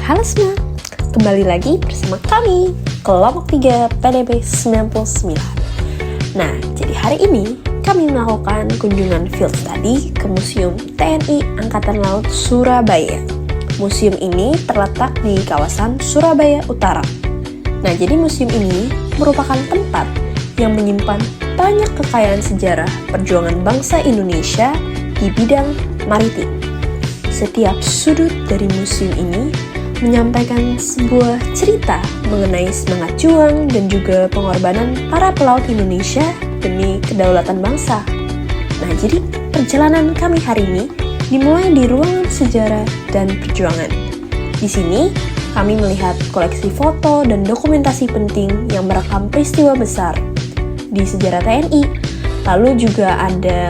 Halo semua, kembali lagi bersama kami, Kelompok 3 PDB 99. Nah, jadi hari ini kami melakukan kunjungan field study ke Museum TNI Angkatan Laut Surabaya. Museum ini terletak di kawasan Surabaya Utara. Nah, jadi museum ini merupakan tempat yang menyimpan banyak kekayaan sejarah perjuangan bangsa Indonesia di bidang maritim. Setiap sudut dari museum ini menyampaikan sebuah cerita mengenai semangat juang dan juga pengorbanan para pelaut Indonesia demi kedaulatan bangsa. Nah, jadi perjalanan kami hari ini dimulai di ruangan sejarah dan perjuangan. Di sini, kami melihat koleksi foto dan dokumentasi penting yang merekam peristiwa besar di sejarah TNI. Lalu juga ada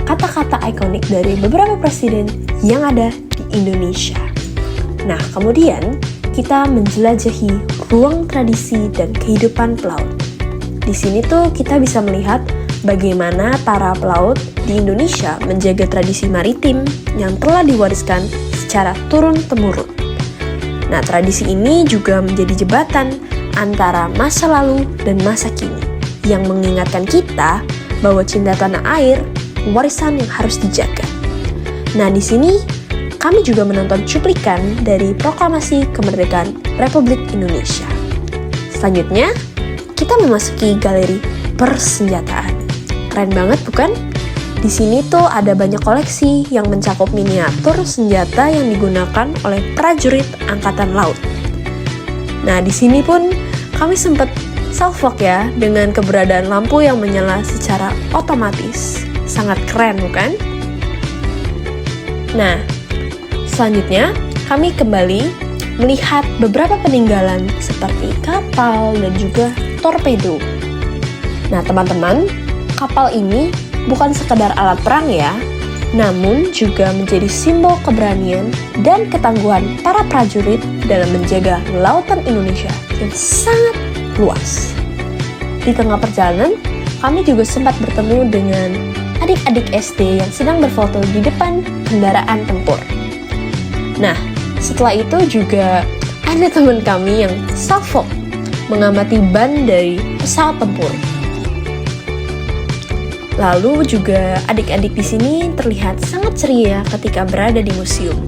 kata-kata ikonik dari beberapa presiden yang ada di Indonesia. Nah, kemudian kita menjelajahi ruang tradisi dan kehidupan pelaut. Di sini tuh kita bisa melihat bagaimana para pelaut di Indonesia menjaga tradisi maritim yang telah diwariskan secara turun-temurun. Nah, tradisi ini juga menjadi jembatan antara masa lalu dan masa kini yang mengingatkan kita bahwa cinta tanah air warisan yang harus dijaga. Nah, di sini kami juga menonton cuplikan dari Proklamasi Kemerdekaan Republik Indonesia. Selanjutnya, kita memasuki galeri persenjataan. Keren banget bukan? Di sini tuh ada banyak koleksi yang mencakup miniatur senjata yang digunakan oleh prajurit Angkatan Laut. Nah, di sini pun kami sempat salfok ya dengan keberadaan lampu yang menyala secara otomatis. Sangat keren bukan? Nah, selanjutnya, kami kembali melihat beberapa peninggalan seperti kapal dan juga torpedo. Nah, teman-teman, kapal ini bukan sekedar alat perang ya, namun juga menjadi simbol keberanian dan ketangguhan para prajurit dalam menjaga lautan Indonesia yang sangat luas. Di tengah perjalanan, kami juga sempat bertemu dengan adik-adik SD yang sedang berfoto di depan kendaraan tempur. Nah, setelah itu juga ada teman kami yang salfok mengamati ban dari pesawat tempur. Lalu juga adik-adik di sini terlihat sangat ceria ketika berada di museum.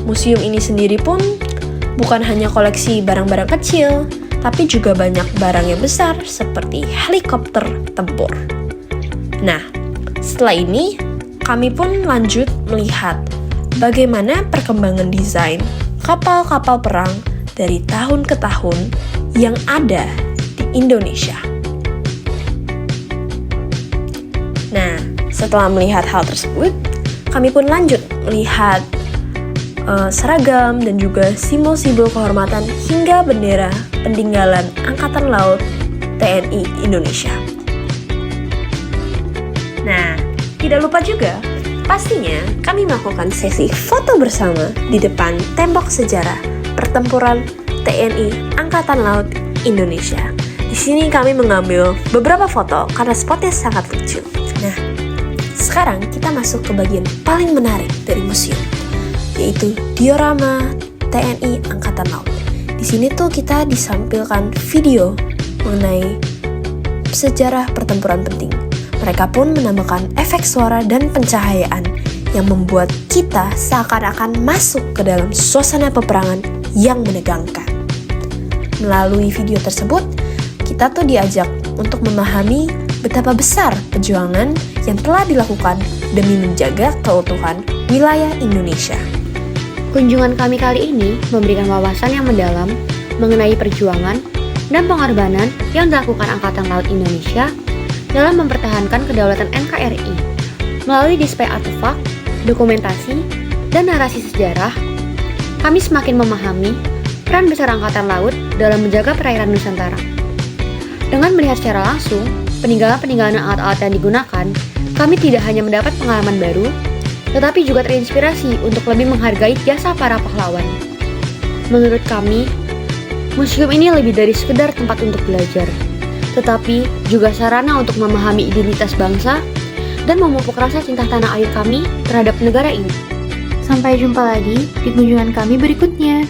Museum ini sendiri pun bukan hanya koleksi barang-barang kecil, tapi juga banyak barang yang besar seperti helikopter tempur. Nah, setelah ini kami pun lanjut melihat bagaimana perkembangan desain kapal-kapal perang dari tahun ke tahun yang ada di Indonesia. Nah, setelah melihat hal tersebut, kami pun lanjut melihat seragam dan juga simbol-simbol kehormatan hingga bendera peninggalan Angkatan Laut TNI Indonesia. Nah, tidak lupa juga, pastinya kami melakukan sesi foto bersama di depan tembok sejarah pertempuran TNI Angkatan Laut Indonesia. Di sini kami mengambil beberapa foto karena spotnya sangat lucu. Nah, sekarang kita masuk ke bagian paling menarik dari museum, yaitu diorama TNI Angkatan Laut. Di sini tuh kita disampilkan video mengenai sejarah pertempuran penting. Mereka pun menambahkan efek suara dan pencahayaan yang membuat kita seakan-akan masuk ke dalam suasana peperangan yang menegangkan. Melalui video tersebut, kita tuh diajak untuk memahami betapa besar perjuangan yang telah dilakukan demi menjaga keutuhan wilayah Indonesia. Kunjungan kami kali ini memberikan wawasan yang mendalam mengenai perjuangan dan pengorbanan yang dilakukan Angkatan Laut Indonesia dalam mempertahankan kedaulatan NKRI. Melalui display artefak, dokumentasi, dan narasi sejarah, kami semakin memahami peran besar Angkatan Laut dalam menjaga perairan Nusantara. Dengan melihat secara langsung peninggalan-peninggalan alat-alat yang digunakan, kami tidak hanya mendapat pengalaman baru, tetapi juga terinspirasi untuk lebih menghargai jasa para pahlawan. Menurut kami, museum ini lebih dari sekedar tempat untuk belajar, tetapi juga sarana untuk memahami identitas bangsa dan memupuk rasa cinta tanah air kami terhadap negara ini. Sampai jumpa lagi di kunjungan kami berikutnya.